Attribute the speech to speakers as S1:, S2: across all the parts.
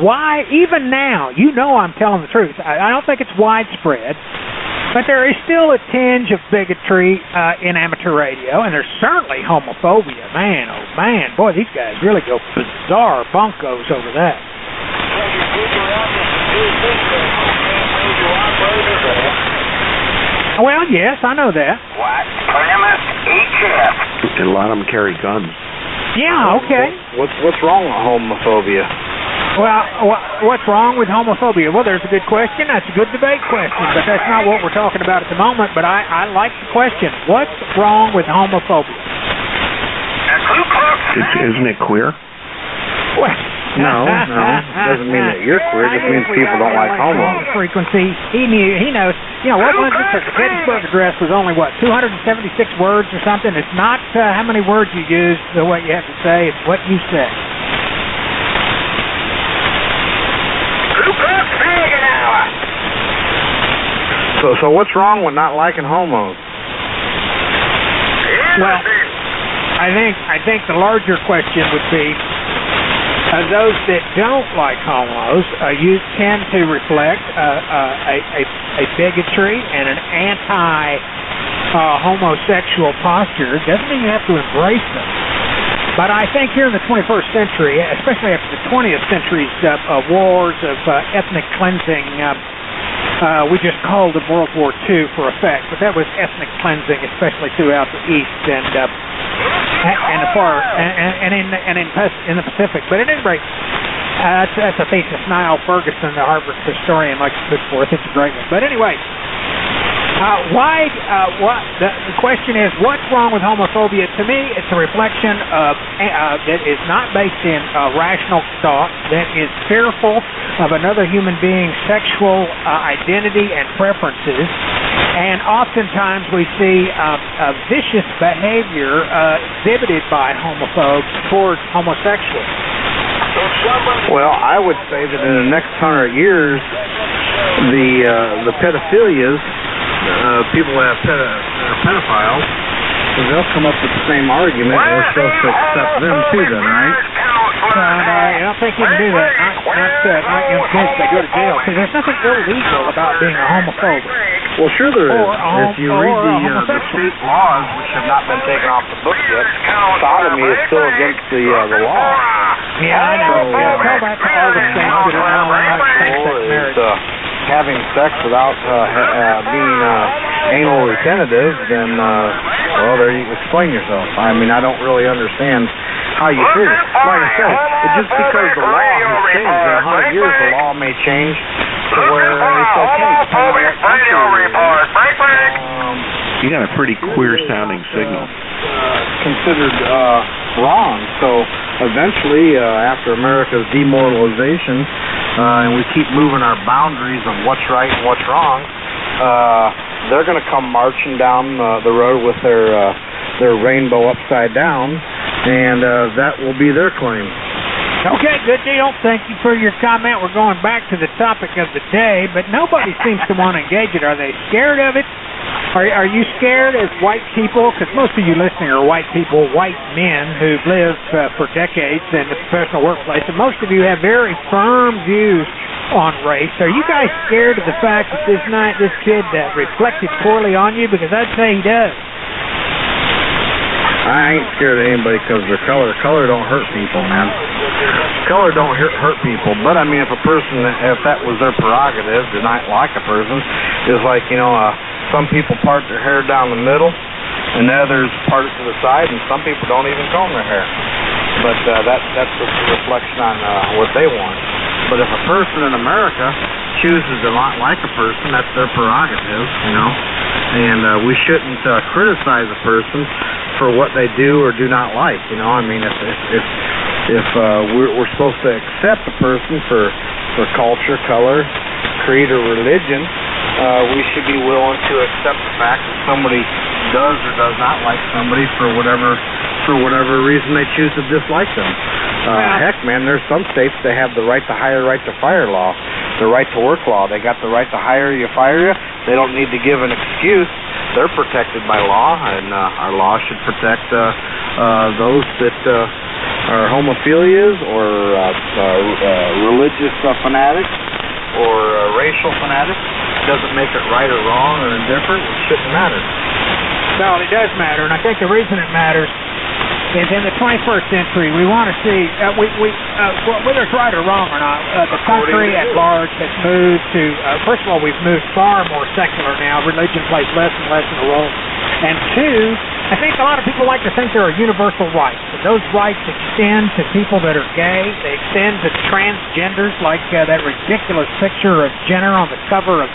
S1: why, even now, you know I'm telling the truth. I don't think it's widespread, but there is still a tinge of bigotry in amateur radio, and there's certainly homophobia. Man, oh man, boy, these guys really go bizarre bunkos over that. Well, yes, I know that.
S2: What? Premise HF.
S3: And a lot of them carry guns.
S1: Yeah, okay.
S4: What's wrong with homophobia?
S1: Well, what's wrong with homophobia? Well, there's a good question. That's a good debate question, but that's not what we're talking about at the moment. But I like the question. What's wrong with homophobia?
S3: Isn't it queer?
S1: Well,
S4: No. Doesn't mean that you're queer. It just means people don't like homos.
S1: Frequency. He knows. You know, what was it? The Gettysburg Address was only, 276 words or something? It's not how many words you use, what you have to say. It's what you say.
S4: So what's wrong with not liking homos?
S1: Well, I think the larger question would be, those that don't like homos, you tend to reflect a bigotry and an anti-homosexual posture. Doesn't mean you have to embrace them. But I think here in the 21st century, especially after the 20th century's wars of ethnic cleansing, we just called them World War II for effect, but that was ethnic cleansing, especially throughout the East and the far and in the Pacific. But at any rate, that's a thesis. Niall Ferguson, the Harvard historian, likes to put forth. It's a great one. But anyway, the question is, what's wrong with homophobia? To me, it's a reflection of that is not based in rational thought, that is fearful of another human being's sexual identity and preferences, and oftentimes we see vicious behavior exhibited by homophobes towards homosexuals.
S4: Well, I would say that in the next 100 years, the pedophilias, people that are pedophiles, they'll come up with the same argument. We're supposed to accept them too, then, right?
S1: I don't think you can do that. Not young kids that go to jail. Because there's nothing illegal about being a homophobe.
S4: Well, sure there is. If you read the state laws, which have not been taken off the books yet, sodomy is still against the law.
S1: Yeah, I know. Tell that to all the states that are now allowing same-sex marriage.
S4: Having sex without being anal retentive, then, well, there you explain yourself. I mean, I don't really understand how you figure. Like I said, just because the law has changed, in 100 years the law may change to where it's okay.
S3: You got a pretty queer-sounding signal.
S4: Considered wrong. So eventually, after America's demoralization, and we keep moving our boundaries on what's right and what's wrong, they're going to come marching down the road with their rainbow upside down, and that will be their claim.
S1: Okay, good deal. Thank you for your comment. We're going back to the topic of the day, but nobody seems to want to engage it. Are they scared of it? Are you scared as white people? Because most of you listening are white people, white men who've lived for decades in the professional workplace, and most of you have very firm views on race. Are you guys scared of the fact that this kid reflected poorly on you? Because I'd say he does.
S4: I ain't scared of anybody because of their color. Color don't hurt people, man. Color don't hurt people. But, I mean, if that was their prerogative to not like a person, it's like, some people part their hair down the middle, and others part it to the side, and some people don't even comb their hair. But that's just a reflection on what they want. But if a person in America chooses to not like a person, that's their prerogative, And we shouldn't criticize a person for what they do or do not like. I mean, if we're supposed to accept a person for culture, color, creed, or religion, we should be willing to accept the fact that somebody does or does not like somebody for whatever reason they choose to dislike them. Heck, man, there's some states that have the right to hire, right to fire law, the right to work law. They got the right to hire you, fire you. They don't need to give an excuse. They're protected by law, and our law should protect those that homophilias or religious fanatics or racial fanatics. It doesn't make it right or wrong or indifferent. It shouldn't matter.
S1: Well, it does matter, and I think the reason it matters is in the 21st century, we want to see, whether it's right or wrong or not, the country at large has moved to, first of all, we've moved far more secular now. Religion plays less and less of a role. And two, I think a lot of people like to think there are universal rights, and those rights extend to people that are gay. They extend to transgenders, like that ridiculous picture of Jenner on the cover of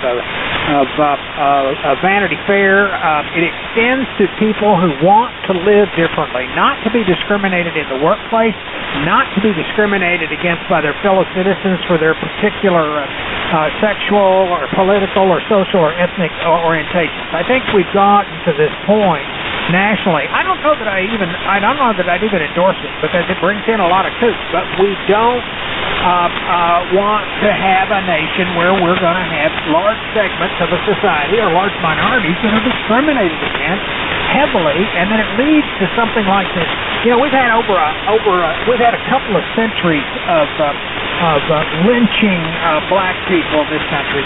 S1: Vanity Fair. It extends to people who want to live differently, not to be discriminated in the workplace, not to be discriminated against by their fellow citizens for their particular sexual or political or social or ethnic orientations. I think we've gotten to this point nationally. I don't know that I'd even endorse it, because it brings in a lot of kooks, but we don't want to have a nation where we're going to have large segments of a society or large minorities that are discriminated against heavily, and then it leads to something like this. You know, we've had we've had a couple of centuries of lynching black people in this country.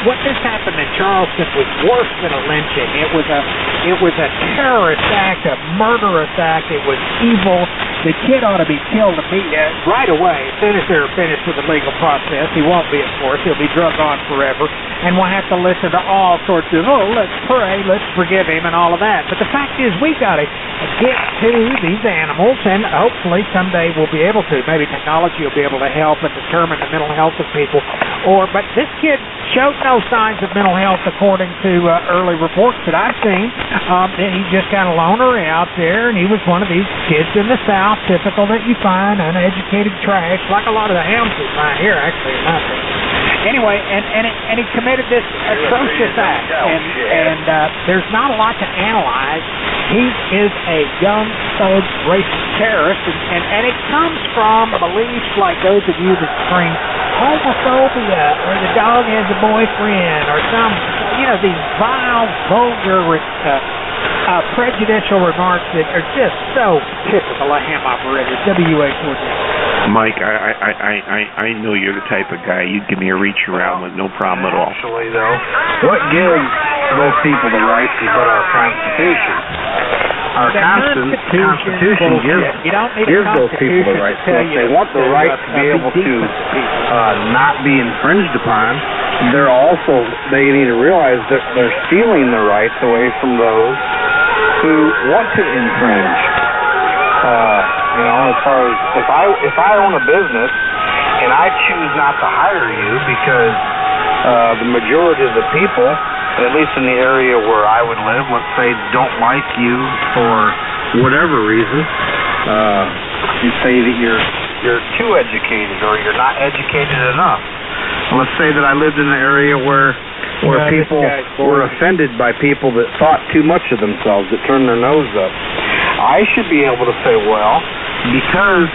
S1: What happened in Charleston was worse than a lynching. It was a terrorist act, a murderous act. It was evil. The kid ought to be killed right away as soon as they're finished with the legal process. He won't be, of course. He'll be drug on forever, and we'll have to listen to all sorts of, let's pray, let's forgive him, and all of that. But the fact is, we've got to get to these animals, and hopefully someday we'll be able to. Maybe technology will be able to help and determine the mental health of people. But this kid showed no signs of mental health according to early reports that I've seen. And he just kind of loner out there, and he was one of these kids in the South, typical that you find, uneducated trash, like a lot of the HAMBs we find here, actually, in my opinion. Anyway, and he committed this atrocious act, and there's not a lot to analyze. He is a young, thug, racist terrorist, and it comes from beliefs like those of you that scream homophobia, or the dog has a boyfriend, or some, these vile, vulgar, prejudicial remarks that are just so typical of ham operators. WA4D.
S3: Mike, I know you're the type of guy you'd give me a reach around with no problem at all.
S4: Actually, though, what gives those people the rights is but our Constitution. Our Constitution gives those people the rights. So if they want the right to be able to not be infringed upon, they need to realize that they're stealing the rights away from those who want to infringe. As far as if I own a business and I choose not to hire you because the majority of the people, at least in the area where I would live, let's say, don't like you for whatever reason, you say that you're too educated or you're not educated enough. Let's say that I lived in an area where people were offended by people that thought too much of themselves, that turned their nose up. I should be able to say, well, because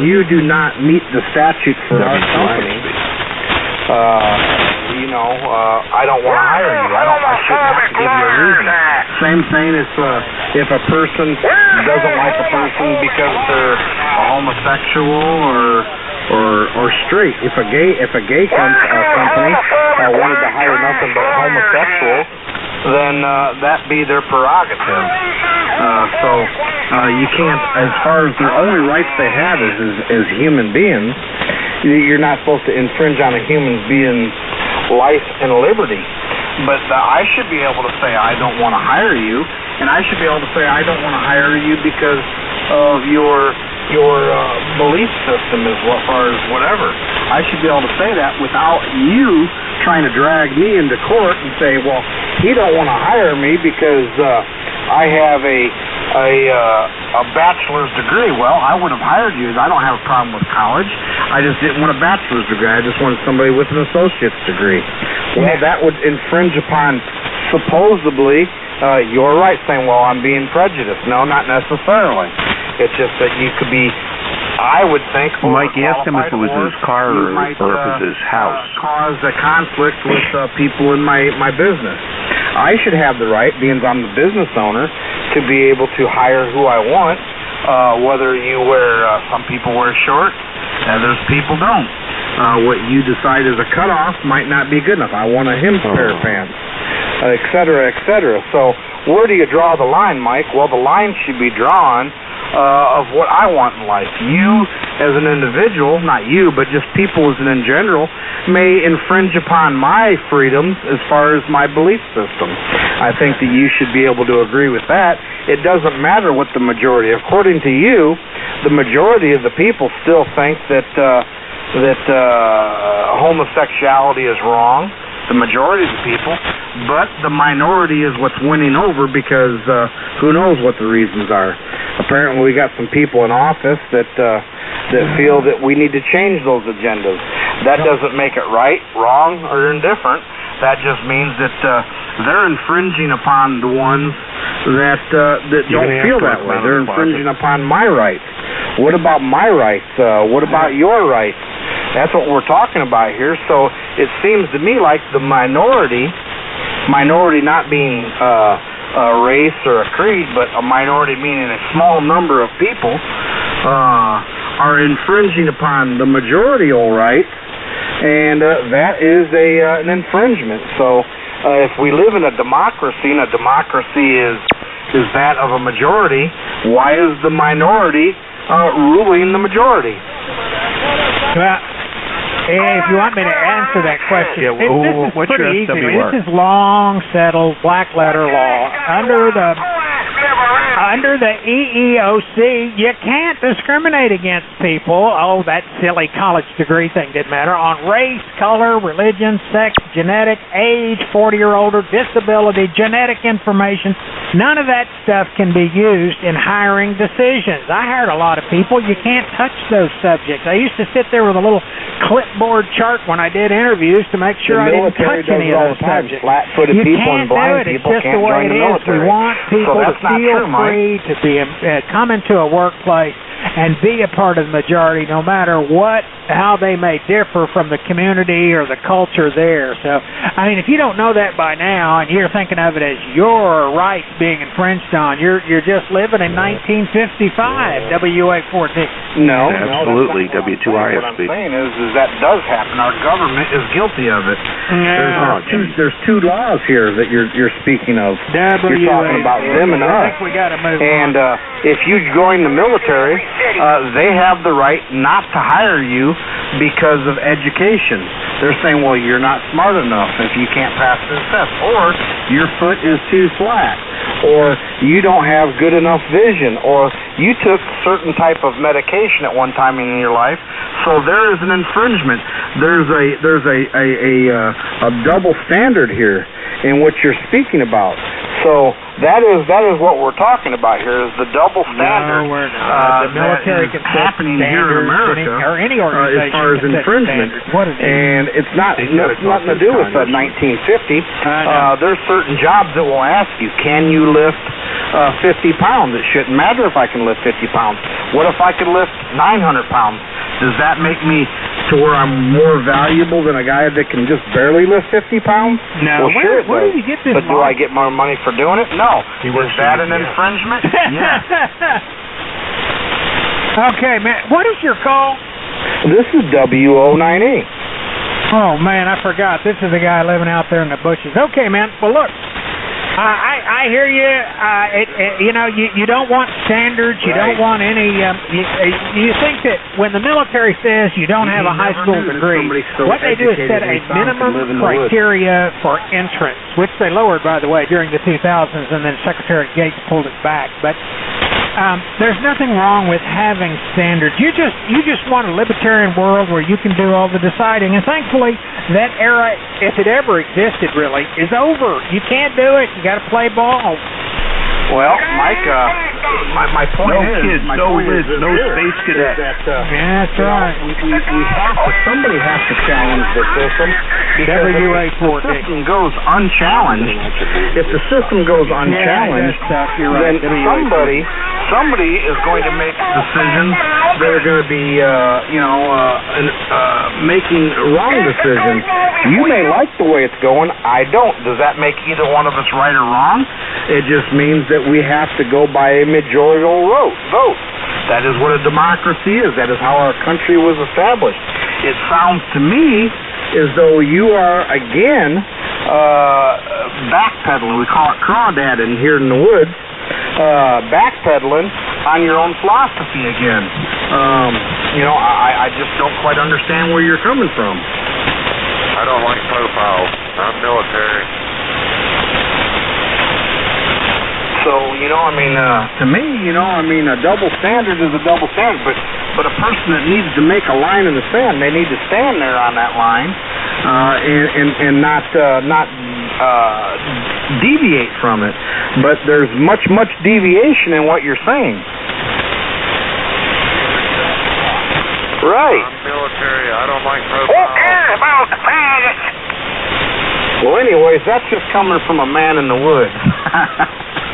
S4: you do not meet the statute for our company, I don't want to hire you. I shouldn't have to give you a reason. Same thing if a person doesn't like a person because they're a homosexual or straight. If a gay company wanted to hire nothing but homosexual, then that be their prerogative. So you can't, as far as the only rights they have is human beings, you're not supposed to infringe on a human being's life and liberty. But I should be able to say I don't want to hire you, and I should be able to say I don't want to hire you because of your belief system as far as whatever. I should be able to say that without you trying to drag me into court and say, well, he don't want to hire me because I have a bachelor's degree. Well, I would have hired you. I don't have a problem with college. I just didn't want a bachelor's degree. I just wanted somebody with an associate's degree. Well, that would infringe upon supposedly your right, saying, well, I'm being prejudiced. No, not necessarily. It's just that you could be, I would think,
S3: Mike, you asked him if it was his car or if it was his house.
S4: Cause a conflict with people in my business. I should have the right, being I'm the business owner, to be able to hire who I want whether you wear, some people wear shorts, others people don't. What you decide is a cutoff might not be good enough. I want a HAMB pair of pants, et cetera, et cetera. So where do you draw the line, Mike? Well, the line should be drawn of what I want in life. You as an individual, not you, but just people as in general, may infringe upon my freedoms as far as my belief system. I think that you should be able to agree with that. It doesn't matter what the majority. According to you, the majority of the people still think that homosexuality is wrong. The majority of the people, but the minority is what's winning over because who knows what the reasons are. Apparently we got some people in office that feel that we need to change those agendas. That doesn't make it right, wrong, or indifferent. That just means that they're infringing upon the ones that don't feel that way. They're infringing upon my rights. What about my rights? What about your rights? That's what we're talking about here. So it seems to me like the minority not being a race or a creed, but a minority meaning a small number of people, are infringing upon the majorityal rights, and that is an infringement. So if we live in a democracy, and a democracy is that of a majority, why is the minority ruling the majority?
S1: Well, if you want me to answer that question, this is pretty easy. This is long settled black letter law. Under the EEOC, you can't discriminate against people. Oh, that silly college degree thing didn't matter. On race, color, religion, sex, genetic, age, 40 or older, disability, genetic information. None of that stuff can be used in hiring decisions. I hired a lot of people. You can't touch those subjects. I used to sit there with a little clipboard chart when I did interviews to make sure I didn't touch any of those subjects.
S4: Flat-footed people and blind people can't join the military.
S1: We want people to feel free to be come into a workplace and be a part of the majority, no matter how they may differ from the community or the culture there. So, I mean, if you don't know that by now, and you're thinking of it as your rights being infringed on, you're just living in 1955. WA4D.
S4: No,
S3: absolutely. W2ISB.
S4: What I'm saying is that does happen. Our government is guilty of it. There's two laws here that you're speaking of. You're talking about them and us.
S1: I think we got to move
S4: on. If you join the military, they have the right not to hire you because of education. They're saying, well, you're not smart enough if you can't pass this test, or your foot is too flat, or you don't have good enough vision, or you took certain type of medication at one time in your life. So there is an infringement. There's a double standard here in what you're speaking about. So that is what we're talking about here, is the double standard
S1: the military can
S4: happening here in America,
S1: or any organization
S4: as far as infringement. And it's nothing to do with 1950. There's certain jobs that will ask you, can you lift 50 pounds? It shouldn't matter if I can lift 50 pounds. What if I could lift 900 pounds? Does that make me to where I'm more valuable than a guy that can just barely lift 50 pounds?
S1: No.
S4: Well, sure it
S1: where
S4: does.
S1: do you get this?
S4: But do I get more money for doing it? No. Was that an infringement? Yes.
S1: Okay, man. What is your call?
S4: This is WO9E.
S1: Oh, man, I forgot. This is the guy living out there in the bushes. Okay, man. Well, look. I hear you. You don't want standards. You don't want any. You think that when the military says you don't have a high school degree, what they do is set a minimum criteria for entrance, which they lowered, by the way, during the 2000s, and then Secretary Gates pulled it back. But there's nothing wrong with having standards. You just want a libertarian world where you can do all the deciding, and thankfully that era, if it ever existed, really, is over. You can't do it. You got to play ball.
S4: Well, Mike, my point is,
S3: no kids, no space cadets.
S1: That's right.
S4: Somebody has to challenge the system. Because if the system goes unchallenged, then somebody is going to make decisions that are going to be, making wrong decisions. You may like the way it's going. I don't. Does that make either one of us right or wrong? It just means that we have to go by a majority vote. That is what a democracy is. That is how our country was established. It sounds to me as though you are, again, backpedaling. We call it crawdadding here in the woods. Backpedaling on your own philosophy again. I just don't quite understand where you're coming from.
S2: I don't like profiles. I'm military.
S4: So, to me, a double standard is a double standard, but a person that needs to make a line in the sand, they need to stand there on that line, and not deviate from it. But there's much deviation in what you're saying. Right.
S2: I'm military. I don't like profiles. Who cares about the faggots?
S4: Well, anyways, that's just coming from a man in the woods.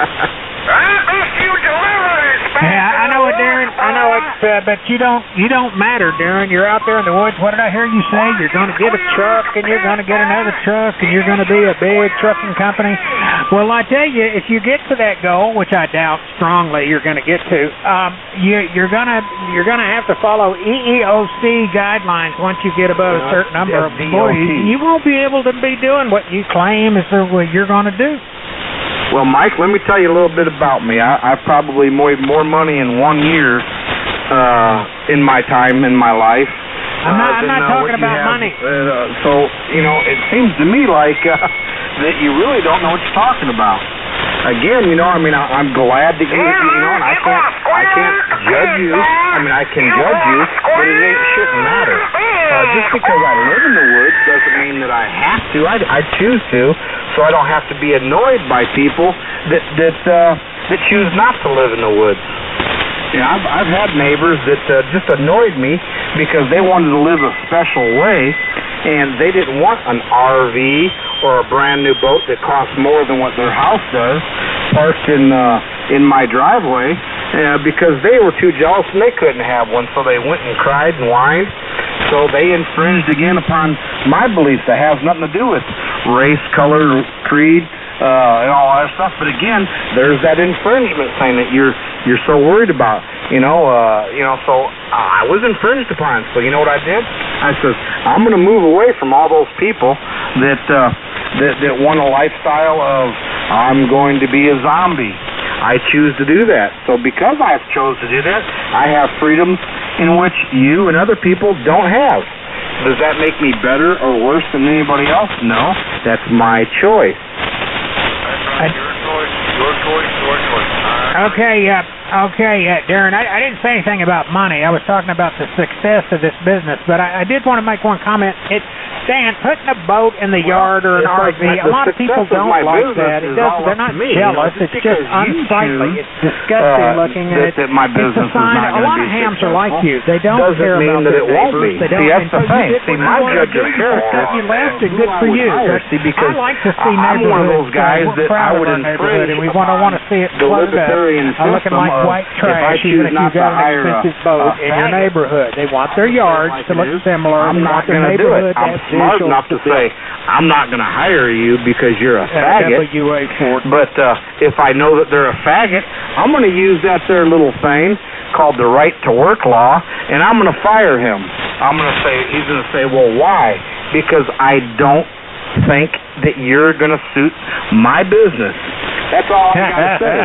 S2: I missed you deliverance, man.
S1: Yeah, I know it, Darren. I know it, but you don't matter, Darren. You're out there in the woods. What did I hear you say? You're going to get a truck, and you're going to get another truck, and you're going to be a big trucking company. Well, I tell you, if you get to that goal, which I doubt strongly you're going to get to, you're going to have to follow EEOC guidelines once you get above a certain number of employees. You won't be able to be doing what you claim is what you're going to do.
S4: Well, Mike, let me tell you a little bit about me. I've probably made more money in 1 year in my time in my life.
S1: I'm not talking about money.
S4: So, it seems to me like that you really don't know what you're talking about. Again, I'm glad that and I can't judge you. I can judge you, but it shouldn't matter. Just because I live in the woods doesn't mean that I have to. I choose to, so I don't have to be annoyed by people that choose not to live in the woods. I've had neighbors that just annoyed me because they wanted to live a special way, and they didn't want an RV or a brand new boat that costs more than what their house does parked in my driveway because they were too jealous and they couldn't have one, so they went and cried and whined. So they infringed again upon my beliefs that has nothing to do with race, color, creed, and all that stuff. But again, there's that infringement thing that you're so worried about. So I was infringed upon. So you know what I did? I said, I'm going to move away from all those people that want a lifestyle of I'm going to be a zombie. I choose to do that. So because I've chose to do that, I have freedoms in which you and other people don't have. Does that make me better or worse than anybody else? No. That's my choice.
S2: Your choice.
S1: Okay, Darren, I didn't say anything about money. I was talking about the success of this business, but I did want to make one comment. Dan, putting a boat in the yard or an RV, a lot of people don't like that. They're not jealous. It's just unsightly. It's disgusting looking. It's a sign. A lot of hams are like you. They don't care about their neighbors.
S4: See, that's the thing. See, my judge of character.
S1: You left it. Good for you. I like to see neighborhoods.
S4: I'm one of those guys that I would infringe
S1: and we want to see it flooded up, looking like white trash, even if you've got an expensive boat in your neighborhood. They want their yards to look similar.
S4: I'm not going to do it. I'm smart enough to say I'm not going to hire you because you're a faggot.
S1: WA4D.
S4: But if I know that they're a faggot, I'm going to use that there little thing called the right to work law, and I'm going to fire him. He's going to say, well, why? Because I don't think that you're going to suit my business. That's all I got to say.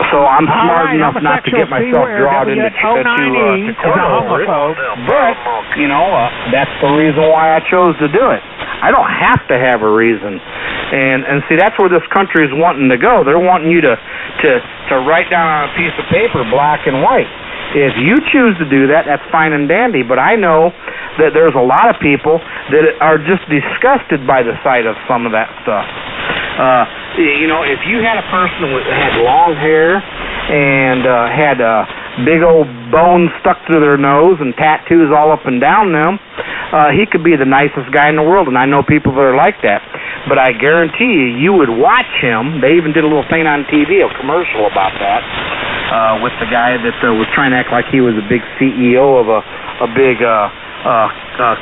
S4: So I'm smart enough not to get myself drawn into court over it. But, that's the reason why I chose to do it. I don't have to have a reason. And see, that's where this country is wanting to go. They're wanting you to write down on a piece of paper, black and white. If you choose to do that, that's fine and dandy. But I know that there's a lot of people that are just disgusted by the sight of some of that stuff. If you had a person that had long hair and had big old bones stuck through their nose and tattoos all up and down them, he could be the nicest guy in the world, and I know people that are like that. But I guarantee you would watch him. They even did a little thing on TV, a commercial about that, with the guy that was trying to act like he was a big CEO of a big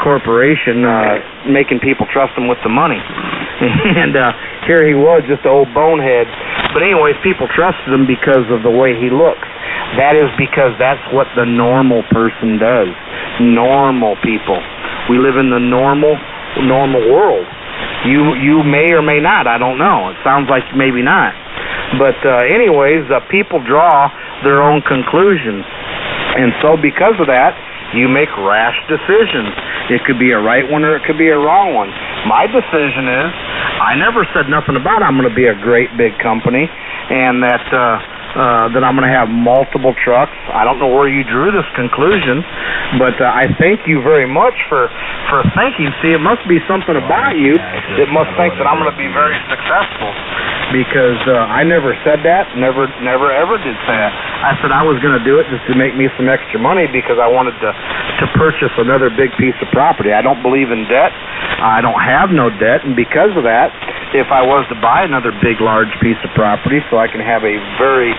S4: corporation, making people trust him with the money. And here he was, just an old bonehead. But anyways, people trusted him because of the way he looks. That is because that's what the normal person does. Normal people. We live in the normal world. You may or may not. I don't know. It sounds like maybe not. But anyways, people draw their own conclusions. And so because of that, you make rash decisions. It could be a right one or it could be a wrong one. My decision is, I never said nothing about I'm going to be a great big company and that I'm going to have multiple trucks. I don't know where you drew this conclusion, but I thank you very much for thinking. See, it must be something about you that must think that I'm going to be very successful, because I never said that, never ever did say that. I said I was going to do it just to make me some extra money because I wanted to purchase another big piece of property. I don't believe in debt. I don't have no debt, and because of that, if I was to buy another big, large piece of property so I can have a very,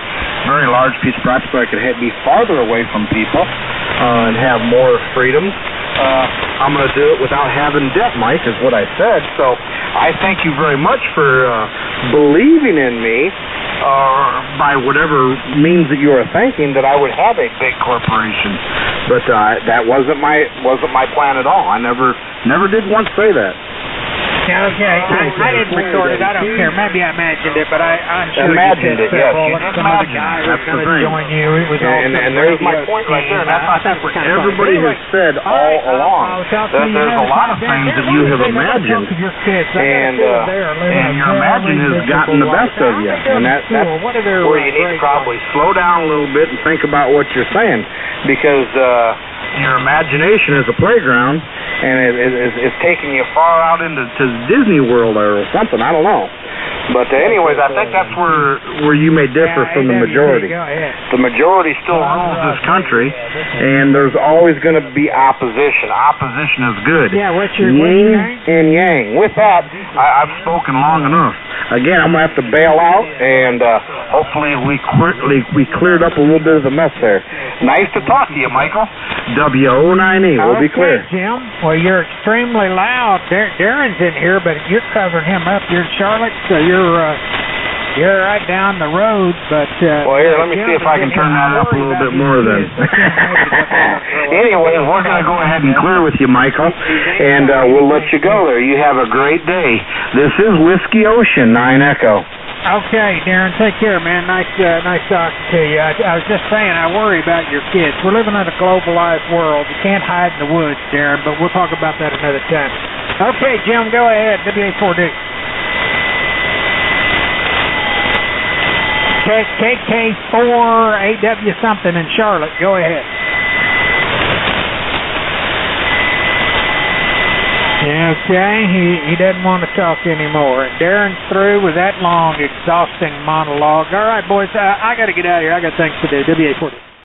S4: very large piece of property so I could be farther away from people and have more freedom, I'm going to do it without having debt, Mike, is what I said. So I thank you very much for believing in me by whatever means that you are thinking that I would have a big corporation. But that wasn't my plan at all. I never did once say that.
S1: Okay, I didn't record it. I don't care. Maybe I imagined it, but I'm sure
S4: imagined
S1: you
S4: it. Yes, you
S1: some
S4: imagined
S1: other guy
S4: it.
S1: was going to join you. It was all
S4: and there's my point right there. And that's what everybody has said all along. That there's a lot of things that you have imagined, and your imagining has gotten the best of you. And that's where you need to probably slow down a little bit and think about what you're saying, because your imagination is a playground, and it's taking you far out into Disney World or something. I don't know. But anyways, I think that's where you may differ from the majority. The majority still rules this country, and there's always going to be opposition. Opposition is good.
S1: Yeah, what's your
S4: yin and yang. With that, I've spoken long enough. Again, I'm going to have to bail out, and hopefully we cleared up a little bit of the mess there. Nice to talk to you, Michael. WO9E, we'll be clear.
S1: Okay, Jim. Well, you're extremely loud. Darren's in here, but you're covering him up. You're in Charlotte, so you're right down the road. But
S4: well, here, let me see if I can turn that up a little bit more then. Anyway, we're going to go ahead and clear with you, Michael, and we'll let you go there. You have a great day. This is Whiskey Ocean 9 Echo.
S1: Okay, Darren, take care, man. Nice talking to you. I was just saying, I worry about your kids. We're living in a globalized world. You can't hide in the woods, Darren, but we'll talk about that another time. Okay, Jim, go ahead. WA4D. KK4AW something in Charlotte. Go ahead. Okay, he doesn't want to talk anymore. Darren's through with that long, exhausting monologue. All right, boys, I got to get out of here. I got things to do. WA4D.